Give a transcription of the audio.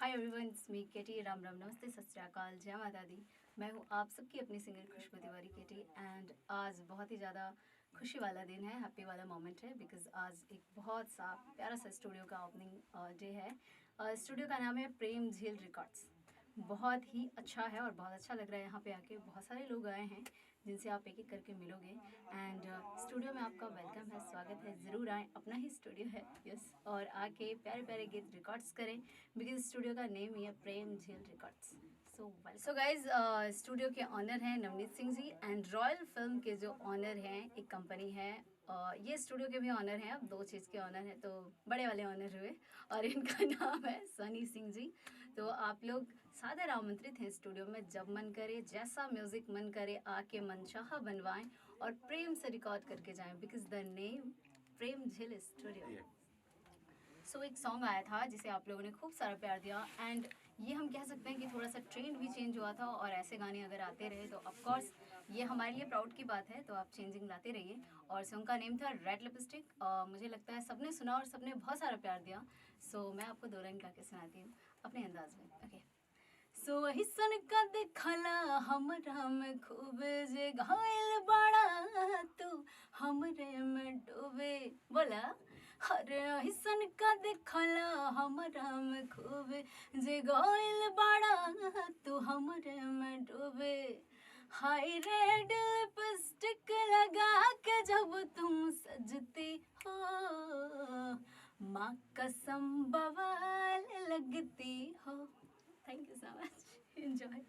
Hi everyone, it's me केटी। राम राम, नमस्ते, सत श्री अकाल, जय माता दी। मैं हूँ आप सबकी अपनी singer Khushbu Tiwari KT. And आज बहुत ही ज़्यादा खुशी वाला दिन है, हैप्पी वाला मोमेंट है, बिकॉज आज एक बहुत सा प्यारा सा स्टूडियो का ओपनिंग डे है। स्टूडियो का नाम है प्रेम झील रिकॉर्ड्स। बहुत ही अच्छा है और बहुत अच्छा लग रहा है यहाँ पे आके। बहुत सारे लोग आए हैं जिनसे आप एक एक करके मिलोगे। एंड स्टूडियो में आपका वेलकम है, स्वागत है, ज़रूर आएँ, अपना ही स्टूडियो है, यस। और आके प्यारे प्यारे गीत रिकॉर्ड्स करें, बिकॉज स्टूडियो का नेम ही है प्रेम झील रिकॉर्ड्स। सो गाइज, स्टूडियो के ऑनर हैं Navneet Singh ji, and royal film के जो ऑनर हैं एक कंपनी है, ये स्टूडियो के भी ऑनर हैं। अब दो चीज़ के ऑनर हैं तो बड़े वाले ऑनर हुए, और इनका नाम है सनी सिंह जी। तो आप लोग सादर आमंत्रित हैं स्टूडियो में, जब मन करे, जैसा म्यूज़िक मन करे, आके मनचाहा बनवाएं और प्रेम से रिकॉर्ड करके जाएं, बिकॉज द नेम प्रेम झील स्टूडियो। सो एक सॉन्ग आया था जिसे आप लोगों ने खूब सारा प्यार दिया, एंड ये हम कह सकते हैं कि थोड़ा सा ट्रेंड भी चेंज हुआ था, और ऐसे गाने अगर आते रहे तो ऑफकोर्स ये हमारे लिए प्राउड की बात है। तो आप चेंजिंग लाते रहिए। और सॉन्ग का नेम था रेड लिपस्टिक। मुझे लगता है सबने सुना और सबने बहुत सारा प्यार दिया। सो मैं आपको दो लाइन गा के सुनाती हूँ अपने अंदाज में, ओके। सो हिसन का देखला हमरा में खूब जे घायल बड़ा तू हमरे में डूबे, बोला अरे हिसन का देखला हमरा में खूब जे घायल बड़ा तू हमरे में डूबे। हाय रेड लिपस्टिक लगा के जब तुम सजती हो, माँ कसम बवाल लगती हो। Thank you so much. Enjoy.